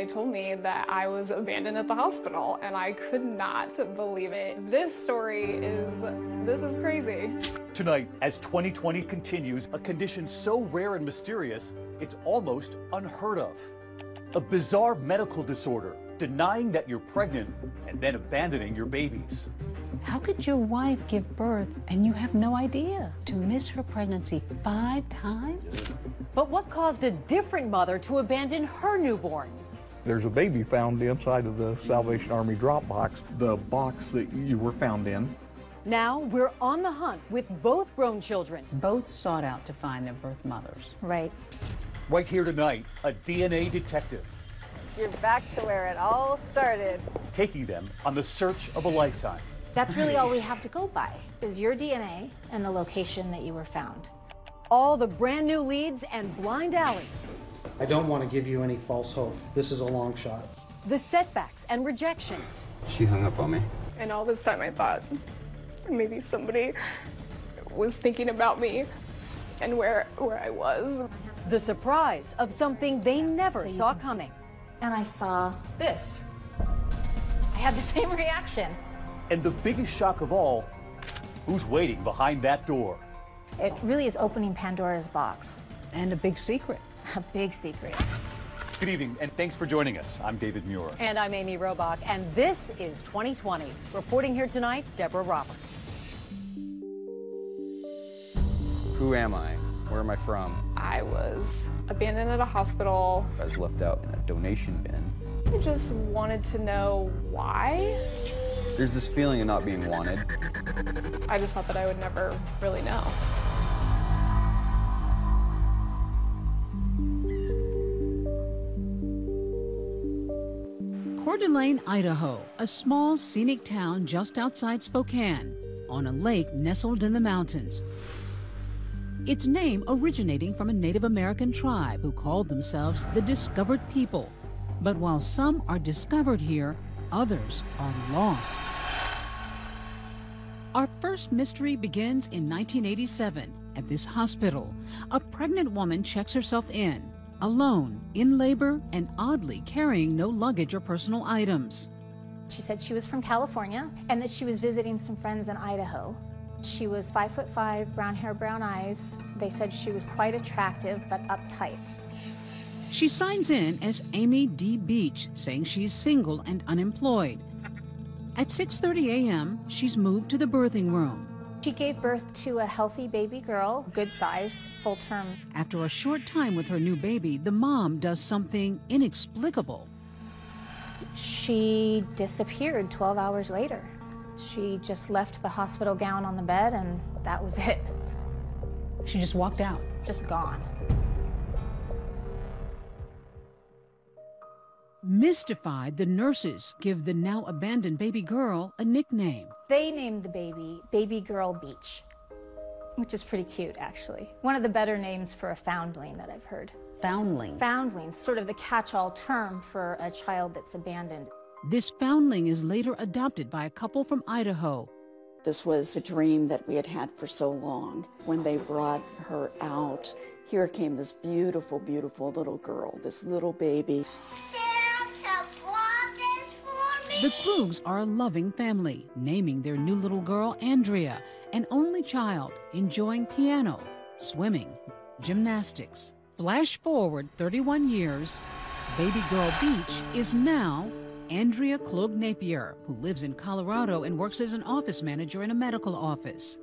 They told me that I was abandoned at the hospital, and I could not believe it. This is crazy. Tonight, as 2020 continues, a condition so rare and mysterious, it's almost unheard of. A bizarre medical disorder, denying that you're pregnant and then abandoning your babies. How could your wife give birth and you have no idea? To miss her pregnancy 5 times? But what caused a different mother to abandon her newborn? There's a baby found inside of the Salvation Army drop box, the box that you were found in. Now we're on the hunt with both grown children. Both sought out to find their birth mothers. Right. Right here tonight, a DNA detective. You're back to where it all started. Taking them on the search of a lifetime. That's really all we have to go by, is your DNA and the location that you were found. All the brand new leads and blind alleys. I don't want to give you any false hope. This is a long shot. The setbacks and rejections. She hung up on me. And all this time I thought maybe somebody was thinking about me and where I was. The surprise of something they never saw coming. And I saw this. I had the same reaction. And the biggest shock of all, who's waiting behind that door? It really is opening Pandora's box. And a big secret. A big secret. Good evening, and thanks for joining us. I'm David Muir. And I'm Amy Robach, and this is 2020. Reporting here tonight, Deborah Roberts. Who am I? Where am I from? I was abandoned at a hospital. I was left out in a donation bin. I just wanted to know why. There's this feeling of not being wanted. I just thought that I would never really know. Coeur d'Alene, Idaho, a small scenic town just outside Spokane, on a lake nestled in the mountains. Its name originating from a Native American tribe who called themselves the Discovered People. But while some are discovered here, others are lost. Our first mystery begins in 1987 at this hospital. A pregnant woman checks herself in, alone, in labor, and oddly carrying no luggage or personal items. She said she was from California and that she was visiting some friends in Idaho. She was 5'5", brown hair, brown eyes. They said she was quite attractive but uptight. She signs in as Amy D. Beach, saying she's single and unemployed. At 6:30 a.m., she's moved to the birthing room. She gave birth to a healthy baby girl, good size, full term. After a short time with her new baby, the mom does something inexplicable. She disappeared 12 hours later. She just left the hospital gown on the bed and that was it. She just walked out. Just gone. Mystified, the nurses give the now abandoned baby girl a nickname. They named the baby Baby Girl Beach, which is pretty cute, actually. One of the better names for a foundling that I've heard. Foundling. Foundling, sort of the catch-all term for a child that's abandoned. This foundling is later adopted by a couple from Idaho. This was a dream that we had had for so long. When they brought her out, here came this beautiful, beautiful little girl, this little baby. Santa bought this for me. The Krugs are a loving family, naming their new little girl Andrea, an only child, enjoying piano, swimming, gymnastics. Flash forward 31 years, Baby Girl Beach is now Andrea Klug Napier, who lives in Colorado and works as an office manager in a medical office.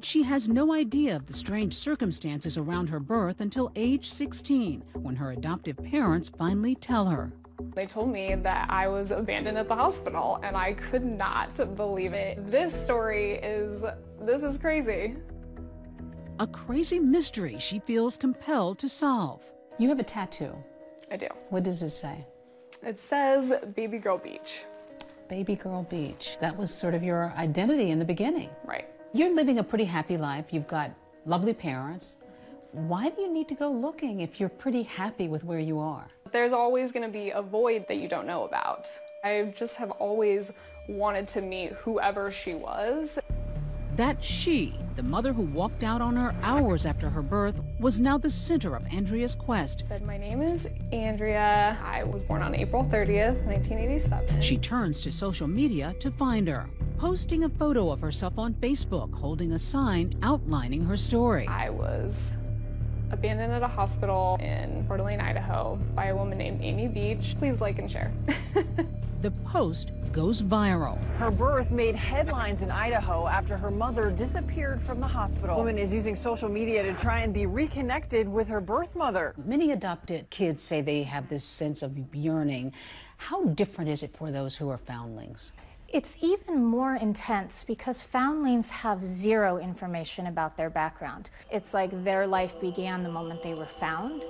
She has no idea of the strange circumstances around her birth until age 16, when her adoptive parents finally tell her. They told me that I was abandoned at the hospital, and I could not believe it. This is crazy. A crazy mystery she feels compelled to solve. You have a tattoo. I do. What does it say? It says Baby Girl Beach. Baby Girl Beach. That was sort of your identity in the beginning. Right. You're living a pretty happy life. You've got lovely parents. Why do you need to go looking if you're pretty happy with where you are? There's always going to be a void that you don't know about. I just have always wanted to meet whoever she was. That she, the mother who walked out on her hours after her birth, was now the center of Andrea's quest. Said, my name is Andrea. I was born on April 30th, 1987. She turns to social media to find her, posting a photo of herself on Facebook, holding a sign outlining her story. I was abandoned at a hospital in Coeur d'Alene, Idaho by a woman named Amy Beach. Please like and share. The post goes viral. Her birth made headlines in Idaho after her mother disappeared from the hospital. The woman is using social media to try and be reconnected with her birth mother. Many adopted kids say they have this sense of yearning. How different is it for those who are foundlings? It's even more intense because foundlings have zero information about their background. It's like their life began the moment they were found.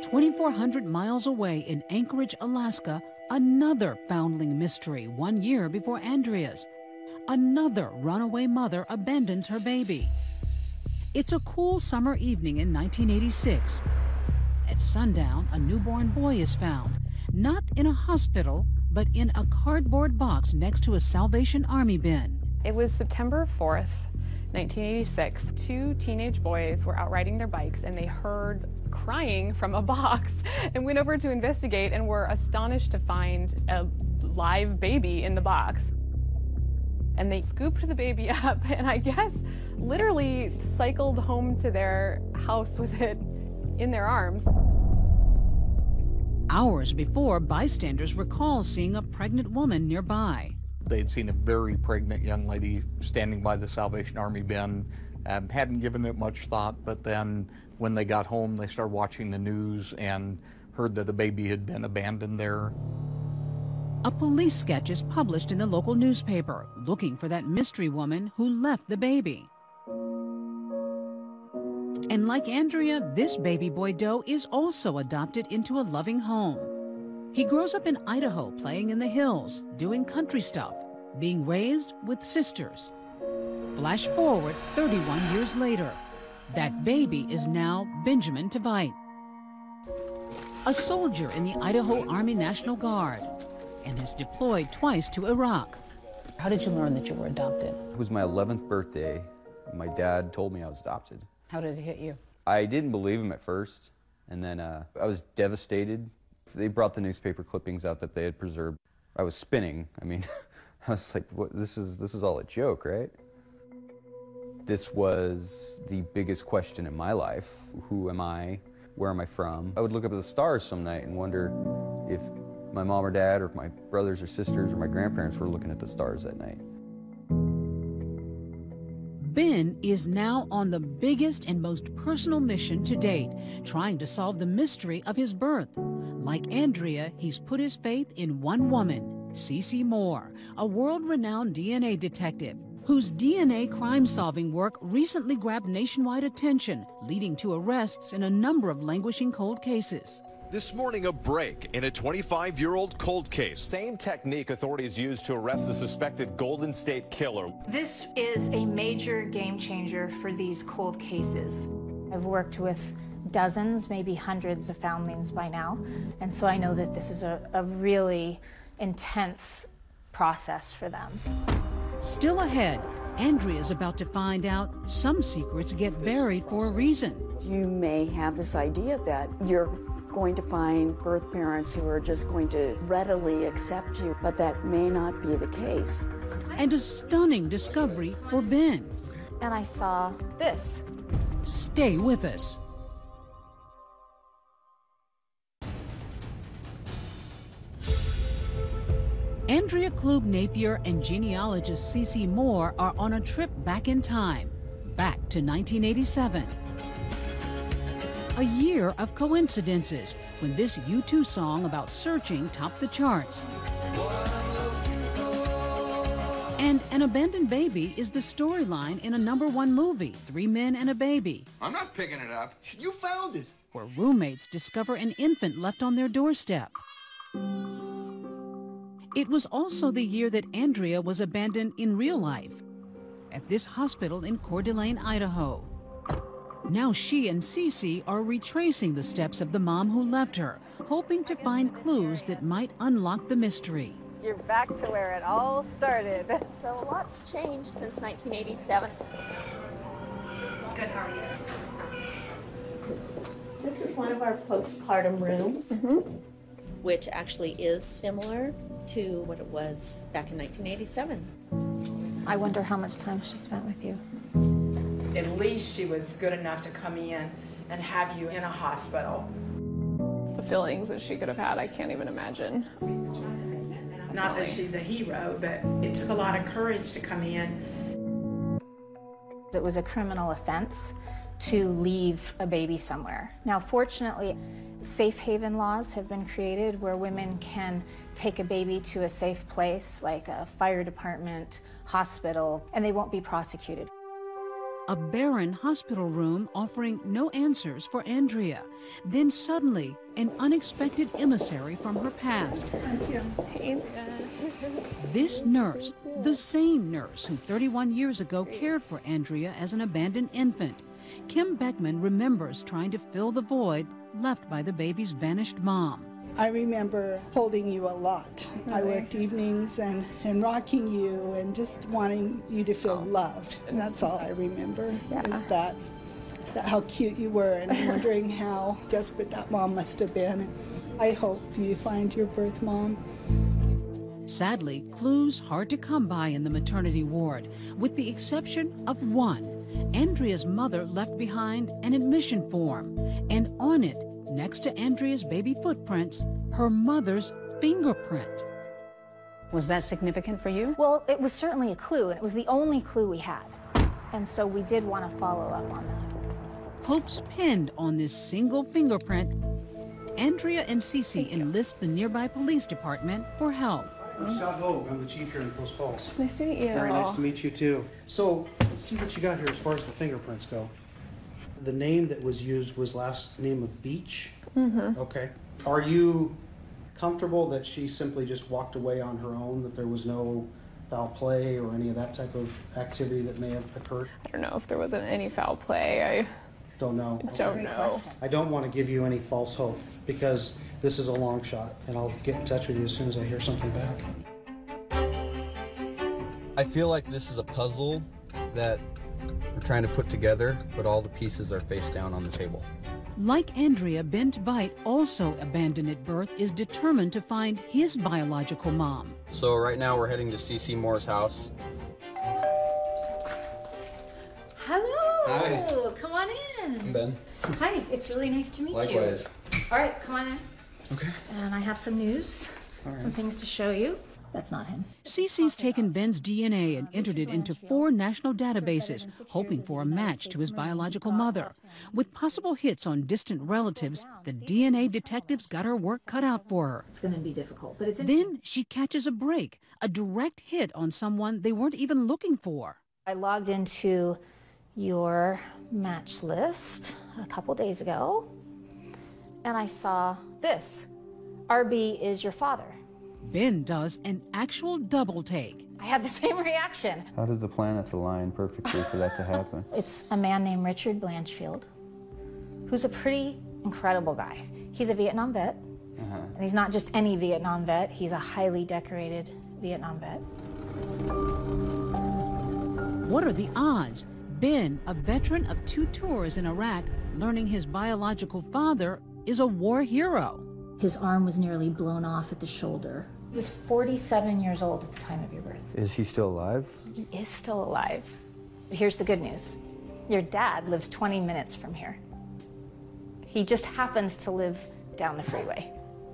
2,400 miles away in Anchorage, Alaska, another foundling mystery 1 year before Andrea's. Another runaway mother abandons her baby. It's a cool summer evening in 1986. At sundown, a newborn boy is found, not in a hospital, but in a cardboard box next to a Salvation Army bin. It was September 4th, 1986. Two teenage boys were out riding their bikes and they heard crying from a box and went over to investigate and were astonished to find a live baby in the box. And they scooped the baby up and I guess literally cycled home to their house with it in their arms. Hours before, bystanders recall seeing a pregnant woman nearby. They'd seen a very pregnant young lady standing by the Salvation Army bin, hadn't given it much thought, but then when they got home, they started watching the news and heard that a baby had been abandoned there. A police sketch is published in the local newspaper, looking for that mystery woman who left the baby. And like Andrea, this baby boy Doe is also adopted into a loving home. He grows up in Idaho, playing in the hills, doing country stuff, being raised with sisters. Flash forward 31 years later. That baby is now Benjamin Tveit, a soldier in the Idaho Army National Guard, and has deployed twice to Iraq. How did you learn that you were adopted? It was my 11th birthday. My dad told me I was adopted. How did it hit you? I didn't believe him at first, and then I was devastated. They brought the newspaper clippings out that they had preserved. I was spinning. I mean, I was like, what, this is all a joke, right? This was the biggest question in my life. Who am I? Where am I from? I would look up at the stars some night and wonder if my mom or dad or if my brothers or sisters or my grandparents were looking at the stars that night. Ben is now on the biggest and most personal mission to date, trying to solve the mystery of his birth. Like Andrea, he's put his faith in one woman, CeCe Moore, a world-renowned DNA detective whose DNA crime-solving work recently grabbed nationwide attention, leading to arrests in a number of languishing cold cases. This morning, a break in a 25-year-old cold case. Same technique authorities used to arrest the suspected Golden State Killer. This is a major game changer for these cold cases. I've worked with dozens, maybe hundreds of foundlings by now, and so I know that this is a really intense process for them. Still ahead, Andrea's about to find out some secrets get buried for a reason. You may have this idea that you're going to find birth parents who are just going to readily accept you, but that may not be the case. And a stunning discovery for Ben. And I saw this. Stay with us. Andrea Klug Napier and genealogist CeCe Moore are on a trip back in time, back to 1987. A year of coincidences when this U2 song about searching topped the charts. And an abandoned baby is the storyline in a #1 movie, 3 Men and a Baby. I'm not picking it up. You found it. Where roommates discover an infant left on their doorstep. It was also the year that Andrea was abandoned in real life at this hospital in Coeur d'Alene, Idaho. Now she and CeCe are retracing the steps of the mom who left her, hoping to find clues that might unlock the mystery. You're back to where it all started. So a lot's changed since 1987. Good, how are you? This is one of our postpartum rooms, which actually is similar to what it was back in 1987. I wonder how much time she spent with you. At least she was good enough to come in and have you in a hospital. The feelings that she could have had, I can't even imagine. Not that she's a hero, but it took a lot of courage to come in. It was a criminal offense to leave a baby somewhere. Now, fortunately, safe haven laws have been created where women can take a baby to a safe place, like a fire department, hospital, and they won't be prosecuted. A barren hospital room offering no answers for Andrea. Then suddenly, an unexpected emissary from her past. Thank you. This nurse, the same nurse who 31 years ago cared for Andrea as an abandoned infant. Kim Beckman remembers trying to fill the void left by the baby's vanished mom. I remember holding you a lot. I worked evenings and rocking you and just wanting you to feel loved. And that's all I remember, is that how cute you were, and I'm wondering how desperate that mom must have been. I hope you find your birth mom. Sadly, clues hard to come by in the maternity ward, with the exception of one. Andrea's mother left behind an admission form, and on it, next to Andrea's baby footprints, her mother's fingerprint. Was that significant for you? Well, it was certainly a clue, and it was the only clue we had. And so we did want to follow up on that. Hopes pinned on this single fingerprint, Andrea and CeCe enlist the nearby police department for help. I'm Scott Hogue. I'm the chief here in Post Falls. Nice to meet you. Very nice to meet you, too. So, let's see what you got here as far as the fingerprints go. The name that was used was last name of Beach. Okay. Are you comfortable that she simply just walked away on her own, that there was no foul play or any of that type of activity that may have occurred? I don't know if there wasn't any foul play. I don't know. Don't know. I don't want to give you any false hope because this is a long shot, and I'll get in touch with you as soon as I hear something back. I feel like this is a puzzle that we're trying to put together, but all the pieces are face down on the table. Like Andrea, Ben Tveit, also abandoned at birth, is determined to find his biological mom. So right now we're heading to CeCe Moore's house. Hello. Hi. Come on in. I'm Ben. Hi. It's really nice to meet Likewise. you. All right, come on in. Okay. And I have some news, some things to show you. That's not him. CeCe's taken Ben's DNA and entered it into 4 national databases, hoping for a match to his biological mother. With possible hits on distant relatives, the DNA detectives got her work cut out for her. It's going to be difficult, but it's Then she catches a break, a direct hit on someone they weren't even looking for. I logged into your match list a couple days ago, and I saw this. RB is your father. Ben does an actual double take. I had the same reaction. How did the planets align perfectly for that to happen? It's a man named Richard Blanchfield, who's a pretty incredible guy. He's a Vietnam vet, and he's not just any Vietnam vet, he's a highly decorated Vietnam vet. What are the odds? Ben, a veteran of 2 tours in Iraq, learning his biological father is a war hero. His arm was nearly blown off at the shoulder. He was 47 years old at the time of your birth. Is he still alive? He is still alive. But here's the good news. Your dad lives 20 minutes from here. He just happens to live down the freeway.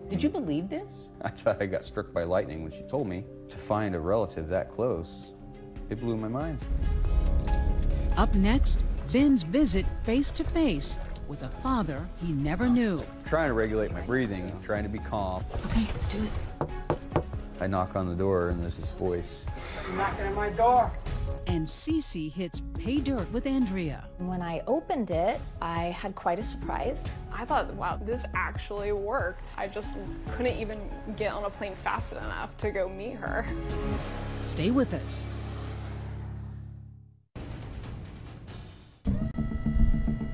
Did you believe this? I thought I got struck by lightning when she told me. To find a relative that close, it blew my mind. Up next, Ben's visit face-to-face with a father he never knew. Trying to regulate my breathing, trying to be calm. Okay, let's do it. I knock on the door and there's this voice. You're knocking at my door. And CeCe hits pay dirt with Andrea. When I opened it, I had quite a surprise. I thought, wow, this actually worked. I just couldn't even get on a plane fast enough to go meet her. Stay with us.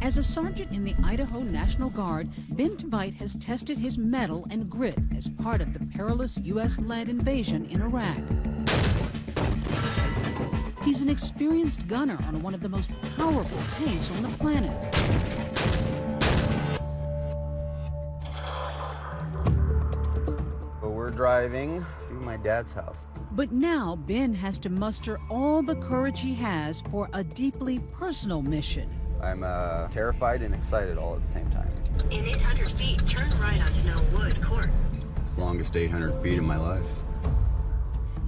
As As a sergeant in the Idaho National Guard, Ben Tveit has tested his mettle and grit as part of the perilous U.S.-led invasion in Iraq. He's an experienced gunner on one of the most powerful tanks on the planet. Well, we're driving to my dad's house. But now Ben has to muster all the courage he has for a deeply personal mission. I'm terrified and excited all at the same time. In 800 feet, turn right onto Knollwood Court. Longest 800 feet in my life.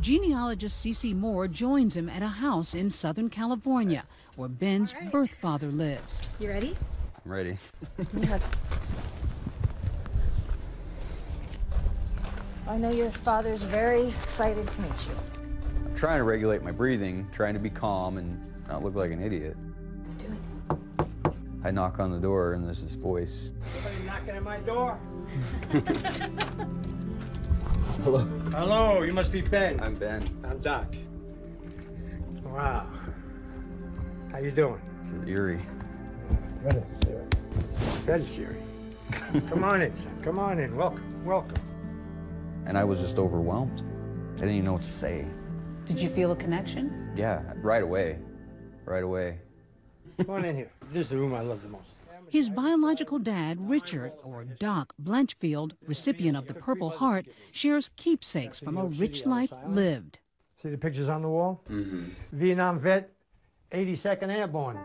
Genealogist CeCe Moore joins him at a house in Southern California, where Ben's birth father lives. You ready? I'm ready. I know your father's very excited to meet you. I'm trying to regulate my breathing, trying to be calm and not look like an idiot. Let's do it. I knock on the door and there's this voice. Somebody knocking at my door? Hello. Hello, you must be Ben. I'm Ben. I'm Doc. Wow. How you doing? This is eerie. That is eerie. Come on in, son. Come on in. Welcome. Welcome. And I was just overwhelmed. I didn't even know what to say. Did you feel a connection? Yeah, right away. Right away. Come on in here. This is the room I love the most. His biological dad, Richard, or Doc Blanchfield, recipient of the Purple Heart, shares keepsakes from a rich life lived. See the pictures on the wall? Mm-hmm. Vietnam vet, 82nd Airborne.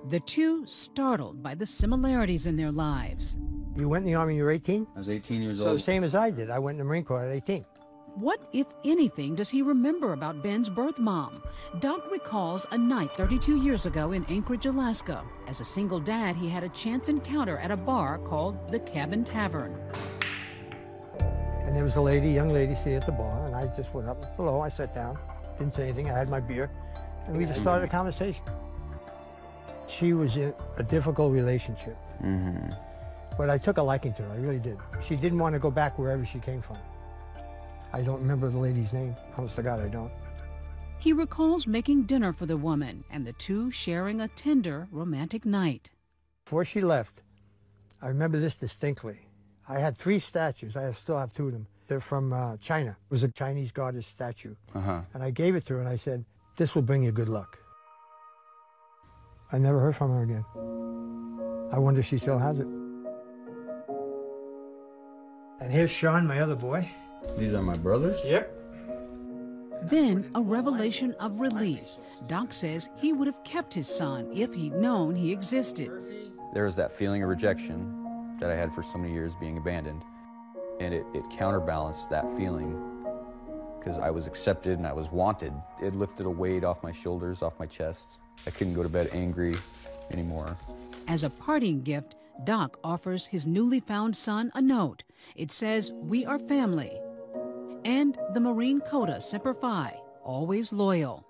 The two startled by the similarities in their lives. You went in the Army when you were 18? I was 18 years So old. the same as I did. I went in the Marine Corps at 18. What, if anything, does he remember about Ben's birth mom? Doc recalls a night 32 years ago in Anchorage, Alaska. As a single dad, he had a chance encounter at a bar called the Cabin Tavern. And there was a young lady sitting at the bar, and I just went up, hello, I sat down, didn't say anything, I had my beer, and we just started a conversation. She was in a difficult relationship, but I took a liking to her, I really did. She didn't want to go back wherever she came from. I don't remember the lady's name, honest to God, I don't. He recalls making dinner for the woman and the two sharing a tender, romantic night. Before she left, I remember this distinctly. I had 3 statues, I still have 2 of them. They're from China. It was a Chinese goddess statue. And I gave it to her and I said, this will bring you good luck. I never heard from her again. I wonder if she still has it. And here's Sean, my other boy. These are my brothers? Yep. Then a revelation of relief. Doc says he would have kept his son if he'd known he existed. There was that feeling of rejection that I had for so many years being abandoned. And it counterbalanced that feeling because I was accepted and I was wanted. It lifted a weight off my shoulders, off my chest. I couldn't go to bed angry anymore. As a parting gift, Doc offers his newly found son a note. It says, "We are family." And the Marine coda, Semper Fi, always loyal.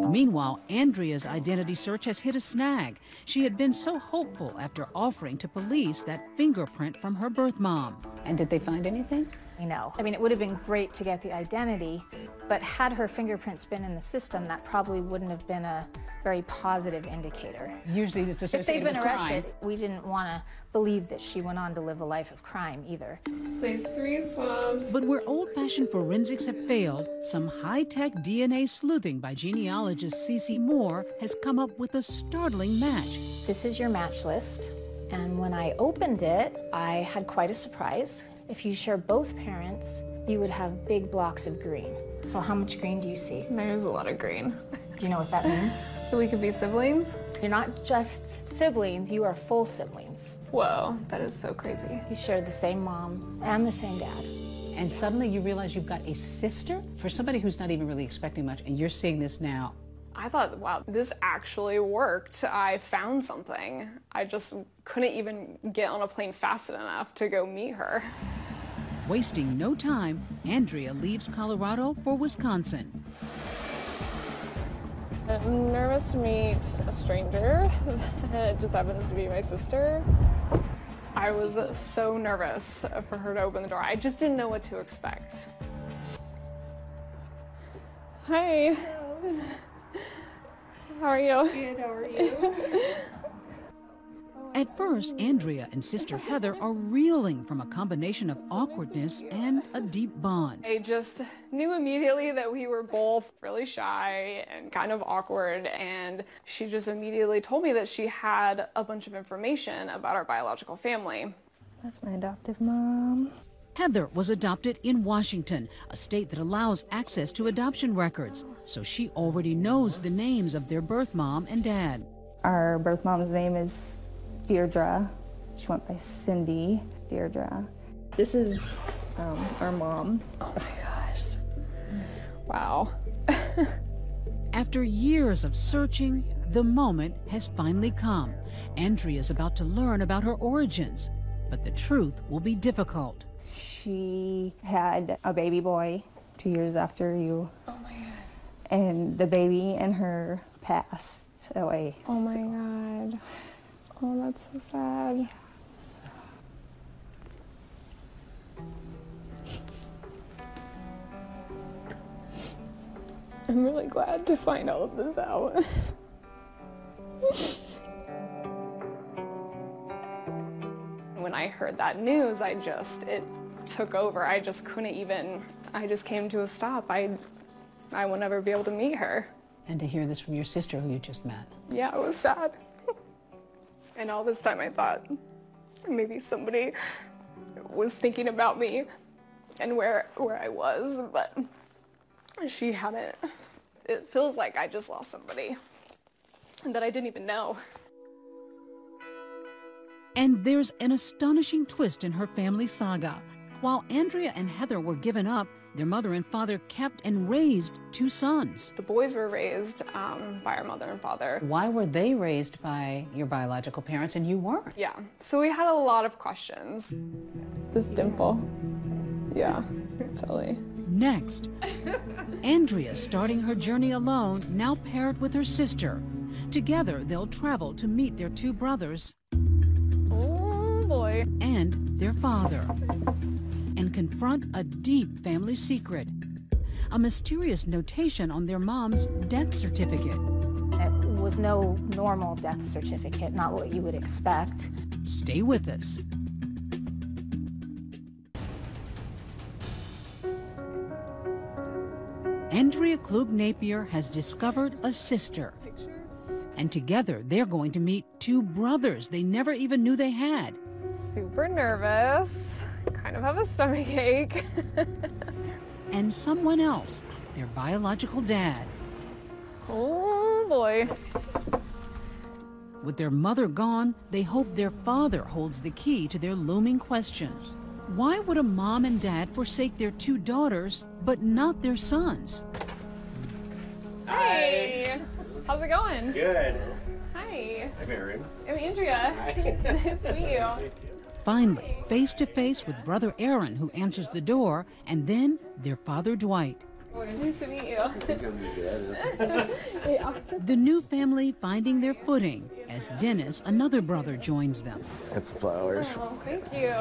Meanwhile, Andrea's identity search has hit a snag. She had been so hopeful after offering to police that fingerprint from her birth mom. And did they find anything? No. I mean, it would have been great to get the identity, but had her fingerprints been in the system, that probably wouldn't have been a very positive indicator. Usually it's associated If they'd been with arrested, crime. we didn't want to believe that she went on to live a life of crime either. Place 3 swabs. But where old-fashioned forensics have failed, some high-tech DNA sleuthing by genealogist CeCe Moore has come up with a startling match. This is your match list, and when I opened it, I had quite a surprise. If you share both parents, you would have big blocks of green. So how much green do you see? There's a lot of green. Do you know what that means? So we could be siblings? You're not just siblings, you are full siblings. Whoa, that is so crazy. You share the same mom and the same dad. And suddenly you realize you've got a sister? For somebody who's not even really expecting much, and you're seeing this now. I thought, wow, this actually worked. I found something. I just couldn't even get on a plane fast enough to go meet her. Wasting no time, Andrea leaves Colorado for Wisconsin. I'm nervous to meet a stranger. It just happens to be my sister. I was so nervous for her to open the door. I just didn't know what to expect. Hi. Hello. How are you? Good, how are you? At first, Andrea and sister Heather are reeling from a combination of awkwardness and a deep bond. I just knew immediately that we were both really shy and kind of awkward, and she just immediately told me that she had a bunch of information about our biological family. That's my adoptive mom. Heather was adopted in Washington, a state that allows access to adoption records, so she already knows the names of their birth mom and dad. Our birth mom's name is Deirdre. She went by Cindy. Deirdre. This is our mom. Oh my gosh. Wow. After years of searching, the moment has finally come. Andrea's about to learn about her origins, but the truth will be difficult. She had a baby boy 2 years after you. Oh my God. And the baby and her passed away. Oh my God. Oh, that's so sad. I'm really glad to find all of this out. When I heard that news, it took over. I just couldn't even, I just came to a stop. I will never be able to meet her. And to hear this from your sister who you just met. Yeah, it was sad. And all this time I thought maybe somebody was thinking about me and where I was, but she hadn't. It feels like I just lost somebody that I didn't even know. And there's an astonishing twist in her family saga. While Andrea and Heather were given up, their mother and father kept and raised 2 sons. The boys were raised by our mother and father. Why were they raised by your biological parents and you weren't? Yeah, so we had a lot of questions. This dimple. Yeah, totally. Next, Andrea starting her journey alone, now paired with her sister. Together, they'll travel to meet their 2 brothers. Oh boy. And their father. And confront a deep family secret. A mysterious notation on their mom's death certificate. It was no normal death certificate, not what you would expect. Stay with us. Andrea Klug Napier has discovered a sister. And together they're going to meet 2 brothers they never even knew they had. Super nervous. Kind of have a stomach ache. And someone else, their biological dad. Oh boy. With their mother gone, they hope their father holds the key to their looming questions. Why would a mom and dad forsake their 2 daughters, but not their sons? Hey! How's it going? Good. Hi. I'm Aaron. I'm Andrea. Nice to meet you. Finally, face to face with brother Aaron, who answers the door, and then their father Dwight. Nice to meet you. Yeah. The new family finding their footing as Dennis, another brother, joins them. Got some flowers. Oh, thank you.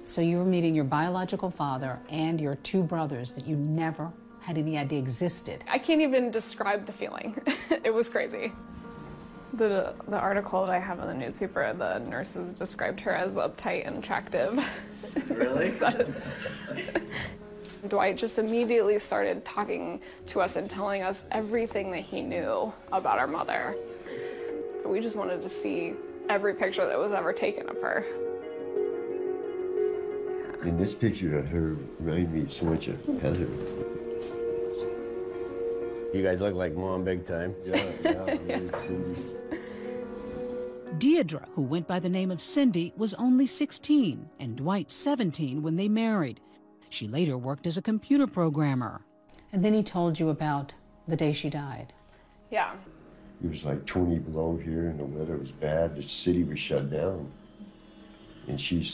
So you were meeting your biological father and your 2 brothers that you never had any idea existed. I can't even describe the feeling. It was crazy. The article that I have in the newspaper, the nurses described her as uptight and attractive. Really? Dwight just immediately started talking to us and telling us everything that he knew about our mother. We just wanted to see every picture that was ever taken of her. In this picture of her reminded me so much of Heather. You guys look like mom big time. Yeah. Deirdre, who went by the name of Cindy, was only 16, and Dwight 17 when they married. She later worked as a computer programmer. And then he told you about the day she died. Yeah. It was like 20 below here and the weather was bad. The city was shut down. And she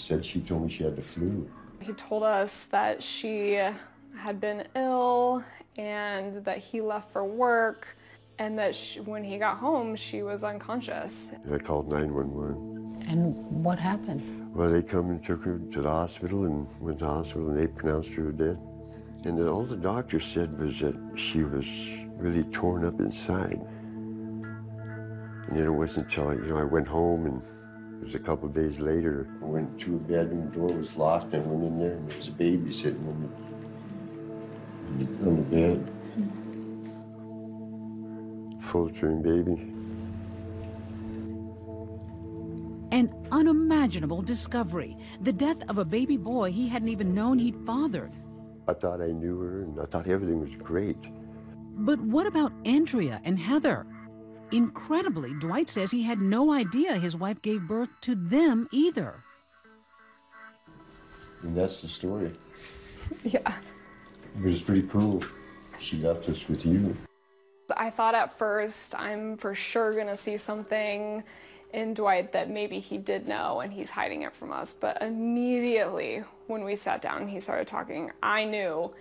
told me she had the flu. He told us that she had been ill and that he left for work and that when he got home, she was unconscious. I called 911. And what happened? Well, they come and took her to the hospital and went to the hospital and they pronounced her dead. And then all the doctor said was that she was really torn up inside. And then it wasn't until, I went home, and it was a couple of days later, I went to a bedroom, door was locked, and I went in there, and there was a baby sitting on the bed. Full-term baby. An unimaginable discovery, the death of a baby boy he hadn't even known he'd fathered. I thought I knew her, and I thought everything was great. But what about Andrea and Heather? Incredibly, Dwight says he had no idea his wife gave birth to them either. And that's the story. Yeah. But it's pretty cool. She left us with you. I thought at first, I'm for sure gonna see something in Dwight that maybe he did know and he's hiding it from us. But immediately when we sat down and he started talking, I knew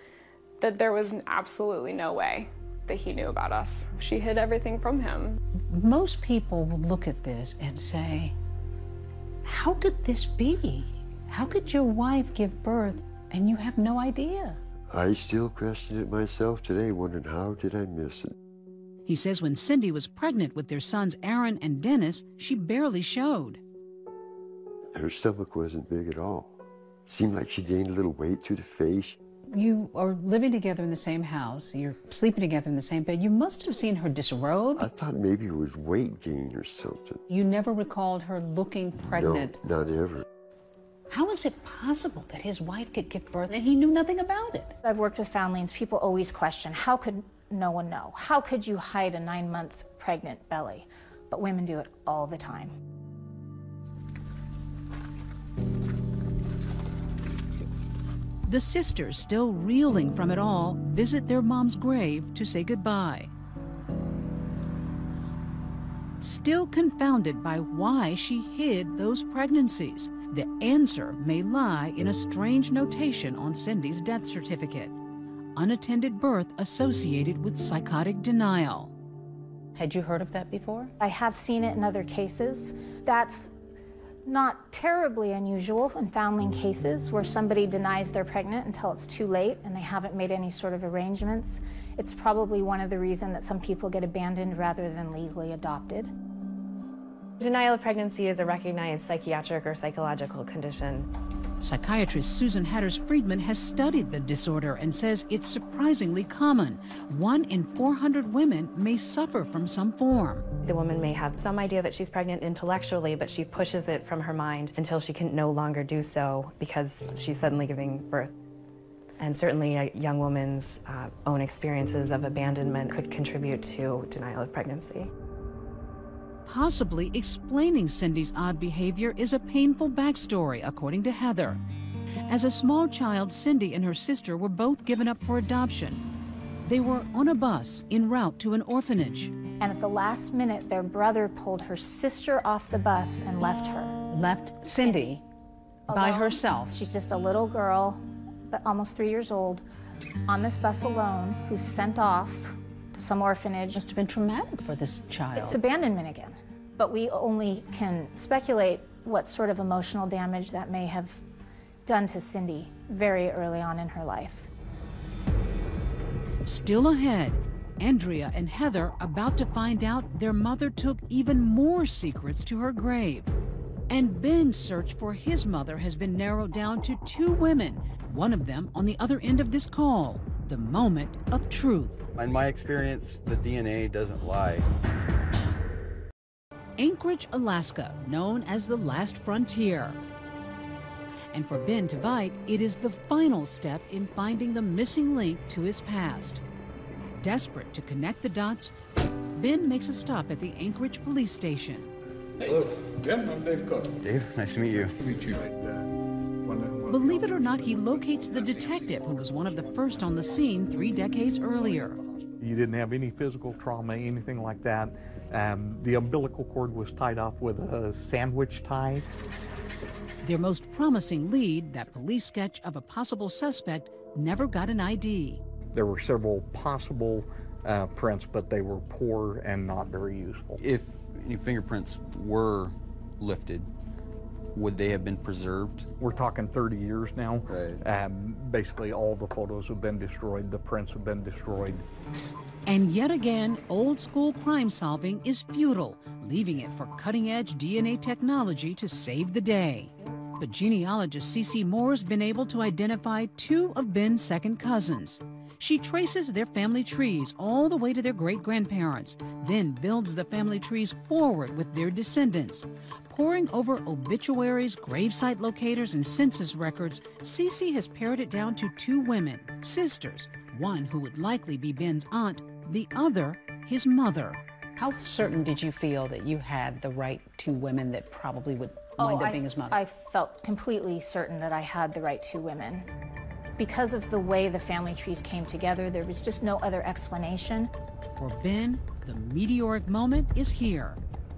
that there was absolutely no way that he knew about us. She hid everything from him. Most people will look at this and say, how could this be? How could your wife give birth and you have no idea? I still question it myself today, wondering how did I miss it? He says when Cindy was pregnant with their sons Aaron and Dennis, she barely showed. Her stomach wasn't big at all. Seemed like she gained a little weight to the face. You are living together in the same house, you're sleeping together in the same bed. You must have seen her disrobe. I thought maybe it was weight gain or something. You never recalled her looking pregnant? No, not ever. How is it possible that his wife could give birth and he knew nothing about it? I've worked with foundlings. People always question, how could no one know? How could you hide a 9-month pregnant belly? But women do it all the time. The sisters, still reeling from it all, visit their mom's grave to say goodbye. Still confounded by why she hid those pregnancies, the answer may lie in a strange notation on Cindy's death certificate. Unattended birth associated with psychotic denial. Had you heard of that before? I have seen it in other cases. That's not terribly unusual in foundling cases where somebody denies they're pregnant until it's too late and they haven't made any sort of arrangements. It's probably one of the reasons that some people get abandoned rather than legally adopted. Denial of pregnancy is a recognized psychiatric or psychological condition. Psychiatrist Susan Hatters-Friedman has studied the disorder and says it's surprisingly common. 1 in 400 women may suffer from some form. The woman may have some idea that she's pregnant intellectually, but she pushes it from her mind until she can no longer do so because she's suddenly giving birth. And certainly a young woman's own experiences of abandonment could contribute to denial of pregnancy. Possibly explaining Cindy's odd behavior is a painful backstory, according to Heather. As a small child, Cindy and her sister were both given up for adoption. They were on a bus en route to an orphanage. And at the last minute, their brother pulled her sister off the bus and left her. Left Cindy by Alone. herself. She's just a little girl, but almost 3 years old, on this bus alone, who's sent off to some orphanage. Must have been traumatic for this child. It's abandonment again. But we only can speculate what sort of emotional damage that may have done to Cindy very early on in her life. Still ahead, Andrea and Heather about to find out their mother took even more secrets to her grave. And Ben's search for his mother has been narrowed down to 2 women, one of them on the other end of this call, the moment of truth. In my experience, the DNA doesn't lie. Anchorage, Alaska, known as the last frontier. And for Ben Tveit, it is the final step in finding the missing link to his past. Desperate to connect the dots, Ben makes a stop at the Anchorage police station. Hello, Ben, I'm Dave Cook. Dave, nice to meet you. Nice to meet you. Believe it or not, he locates the detective who was one of the first on the scene 3 decades earlier. You didn't have any physical trauma, anything like that. The umbilical cord was tied off with a sandwich tie. Their most promising lead, that police sketch of a possible suspect, never got an ID. There were several possible prints, but they were poor and not very useful. If any fingerprints were lifted, Would they have been preserved? We're talking 30 years now. Right. Basically, all the photos have been destroyed, the prints have been destroyed. And yet again, old-school crime solving is futile, leaving it for cutting-edge DNA technology to save the day. But genealogist CeCe Moore's been able to identify 2 of Ben's second cousins. She traces their family trees all the way to their great-grandparents, then builds the family trees forward with their descendants. Poring over obituaries, gravesite locators, and census records, CeCe has pared it down to 2 women, sisters, one who would likely be Ben's aunt, the other his mother. How certain did you feel that you had the right 2 women that probably would wind up being his mother? I felt completely certain that I had the right 2 women. Because of the way the family trees came together, there was just no other explanation. For Ben, the meteoric moment is here.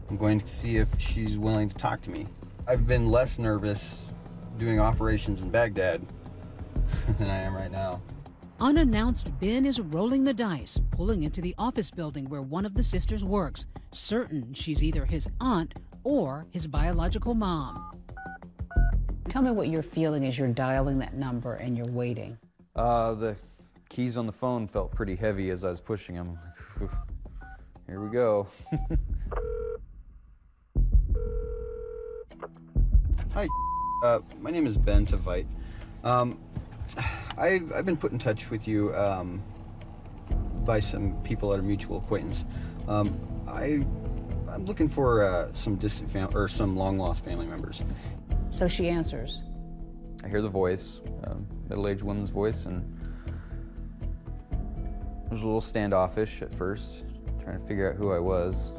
I'm going to see if she's willing to talk to me. I've been less nervous doing operations in Baghdad than I am right now. Unannounced, Ben is rolling the dice, pulling into the office building where one of the sisters works, certain she's either his aunt or his biological mom. Tell me what you're feeling as you're dialing that number and you're waiting. The keys on the phone felt pretty heavy as I was pushing them. Here we go. Hi, my name is Ben Tavite. I've been put in touch with you by some people at a mutual acquaintance. I'm looking for some distant family or some long-lost family members. So she answers. I hear the voice, middle-aged woman's voice, and I was a little standoffish at first, trying to figure out who I was.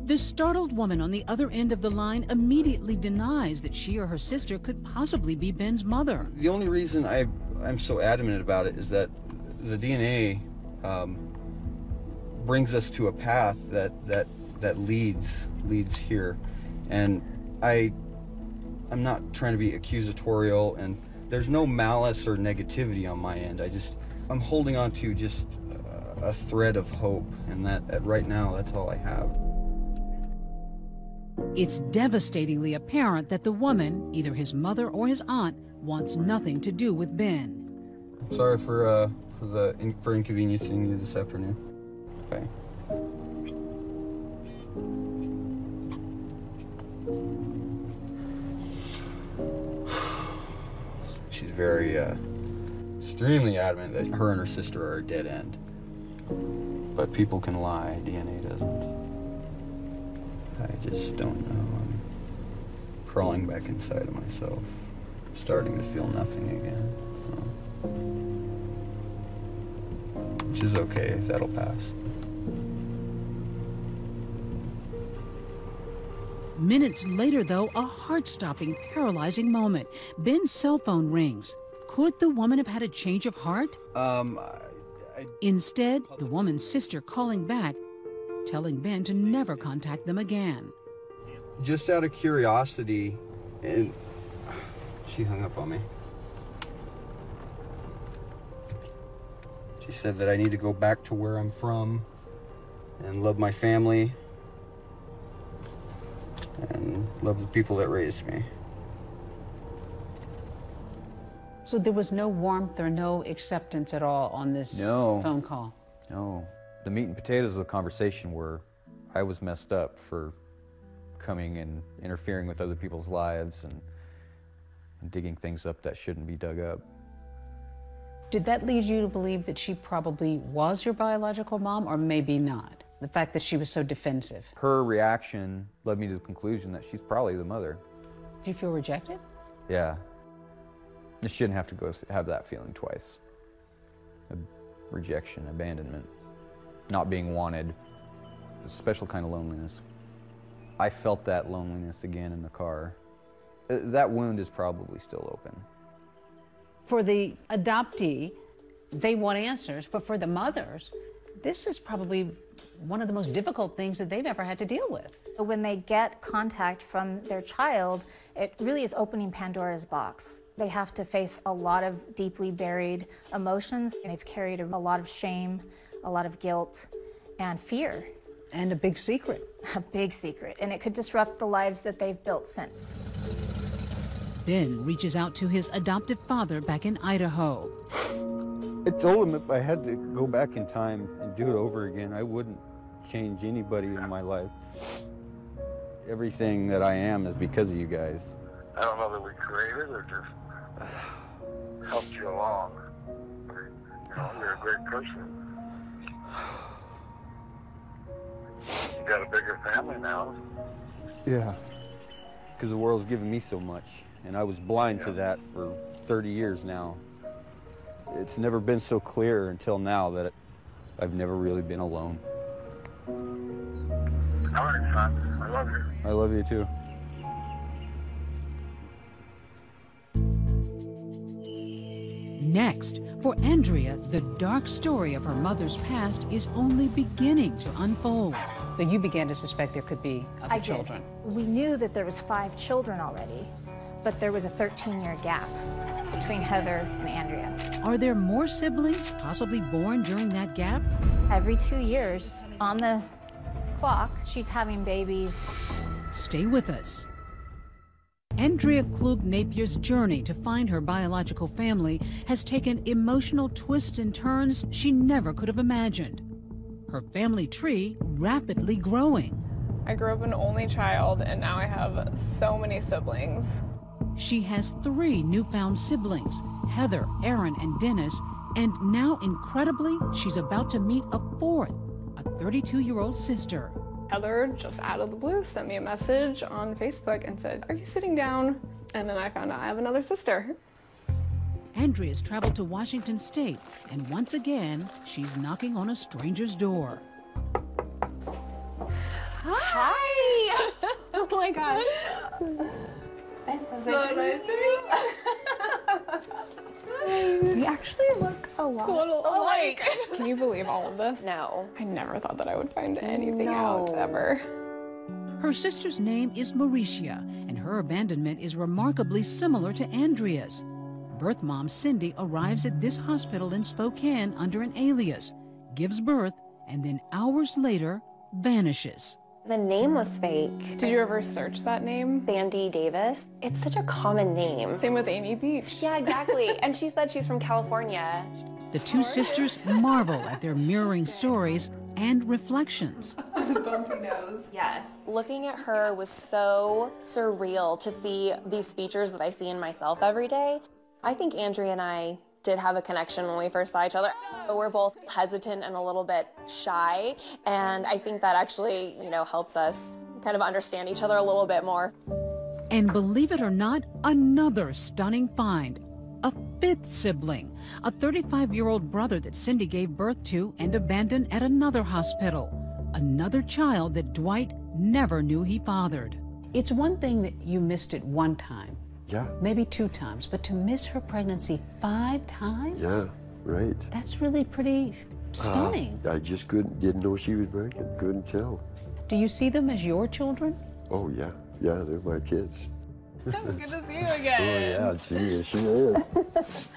The startled woman on the other end of the line immediately denies that she or her sister could possibly be Ben's mother. The only reason I'm so adamant about it is that the DNA brings us to a path that leads here, and I'm not trying to be accusatorial, and there's no malice or negativity on my end. I'm holding on to just a thread of hope, and that right now that's all I have. It's devastatingly apparent that the woman, either his mother or his aunt, wants nothing to do with Ben. Sorry for inconveniencing you this afternoon. Okay. She's very, extremely adamant that her and her sister are a dead end. But people can lie, DNA doesn't. I just don't know. I'm crawling back inside of myself, starting to feel nothing again. Which is okay, that'll pass. Minutes later, though, a heart-stopping, paralyzing moment. Ben's cell phone rings. Could the woman have had a change of heart? Instead, the woman's sister calling back, telling Ben to never contact them again. Just out of curiosity, and she hung up on me. She said that I need to go back to where I'm from and love my family and love the people that raised me. So there was no warmth or no acceptance at all on this phone call? No. The meat and potatoes of the conversation were I was messed up for coming and interfering with other people's lives and digging things up that shouldn't be dug up. Did that lead you to believe that she probably was your biological mom, or maybe not? The fact that she was so defensive? Her reaction led me to the conclusion that she's probably the mother. Did you feel rejected? Yeah. You shouldn't have to have that feeling twice. Rejection, abandonment, not being wanted, a special kind of loneliness. I felt that loneliness again in the car. That wound is probably still open. For the adoptee, they want answers, but for the mothers, this is probably one of the most difficult things that they've ever had to deal with. When they get contact from their child, it really is opening Pandora's box. They have to face a lot of deeply buried emotions, and they've carried a lot of shame, a lot of guilt, and fear. And a big secret. A big secret, and it could disrupt the lives that they've built since. Ben reaches out to his adoptive father back in Idaho. I told him if I had to go back in time and do it over again, I wouldn't change anybody in my life. Everything that I am is because of you guys. I don't know that we created or just helped you along. You know, you're a great person. You got a bigger family now. Yeah, because the world's given me so much, and I was blind to that for 30 years now. It's never been so clear until now that I've never really been alone. All right, son. I love you. I love you too. Next, for Andrea, the dark story of her mother's past is only beginning to unfold. So you began to suspect there could be other children. We knew that there was 5 children already, but there was a 13-year gap between Heather and Andrea. Are there more siblings possibly born during that gap? Every 2 years, on the clock, she's having babies. Stay with us. Andrea Klug Napier's journey to find her biological family has taken emotional twists and turns she never could have imagined. Her family tree rapidly growing. I grew up an only child, and now I have so many siblings. She has 3 newfound siblings, Heather, Aaron, and Dennis, and now, incredibly, she's about to meet a 4th, a 32-year-old sister. Heather, just out of the blue, sent me a message on Facebook and said, "Are you sitting down?" And then I found out I have another sister. Andrea's traveled to Washington State, and once again, she's knocking on a stranger's door. Hi! Oh my God. So nice to meet you. We actually look a lot alike. Can you believe all of this? No. I never thought that I would find anything out ever. Her sister's name is Mauricia, and her abandonment is remarkably similar to Andrea's. Birth mom Cindy arrives at this hospital in Spokane under an alias, gives birth, and then hours later vanishes. The name was fake. Did you ever search that name? Sandy Davis. It's such a common name. Same with Amy Beach. Yeah, exactly. And she said she's from California. The 2 sisters marvel at their mirroring stories and reflections. The bumpy nose. Yes. Looking at her was so surreal to see these features that I see in myself every day. I think Andrea and I did have a connection when we first saw each other. We're both hesitant and a little bit shy, and I think that actually, helps us kind of understand each other a little bit more. And believe it or not, another stunning find. A 5th sibling, a 35-year-old brother that Cindy gave birth to and abandoned at another hospital. Another child that Dwight never knew he fathered. It's one thing that you missed it one time. Yeah. Maybe 2 times, but to miss her pregnancy 5 times? Yeah, right. That's really pretty stunning. I just didn't know she was pregnant, couldn't tell. Do you see them as your children? Oh, yeah. Yeah, they're my kids. Good to see you again. Oh, yeah, she is.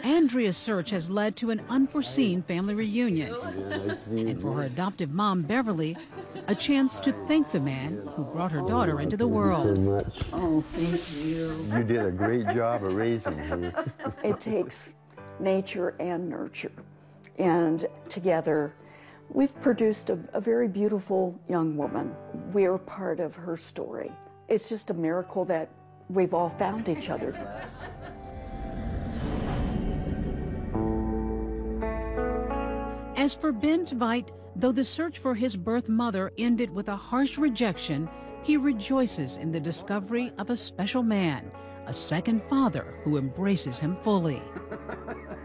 Andrea's search has led to an unforeseen family reunion. Yeah, nice to meet you. And for her adoptive mom, Beverly, a chance to thank the man who brought her daughter into the world. Thank you very much. Oh, thank you. You did a great job of raising her. It takes nature and nurture. And together, we've produced a very beautiful young woman. We're part of her story. It's just a miracle that we've all found each other. As for Ben Tveit, though the search for his birth mother ended with a harsh rejection, he rejoices in the discovery of a special man, a second father who embraces him fully.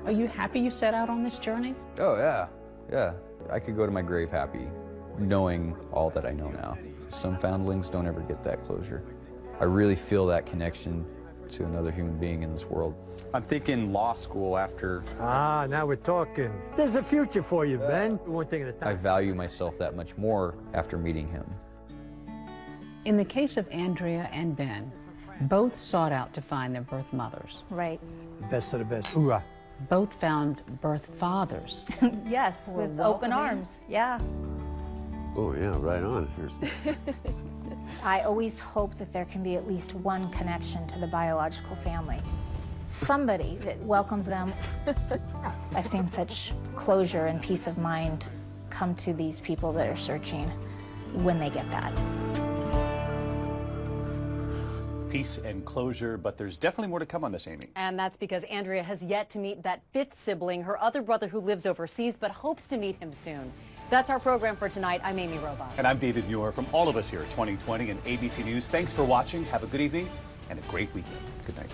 Are you happy you set out on this journey? Oh, yeah. Yeah. I could go to my grave happy, knowing all that I know now. Some foundlings don't ever get that closure. I really feel that connection to another human being in this world. I'm thinking law school after. Ah, now we're talking. There's a future for you, Ben. One thing at a time. I value myself that much more after meeting him. In the case of Andrea and Ben, both sought out to find their birth mothers. Right. The best of the best. Hoorah. Both found birth fathers. Yes, Were with open welcoming. arms. Yeah. Oh yeah, right on. I always hope that there can be at least one connection to the biological family. Somebody that welcomes them. I've seen such closure and peace of mind come to these people that are searching when they get that. Peace and closure, but there's definitely more to come on this, Amy. And that's because Andrea has yet to meet that fifth sibling, her other brother who lives overseas, but hopes to meet him soon. That's our program for tonight. I'm Amy Robach. And I'm David Muir. From all of us here at 2020 and ABC News, thanks for watching. Have a good evening and a great weekend. Good night.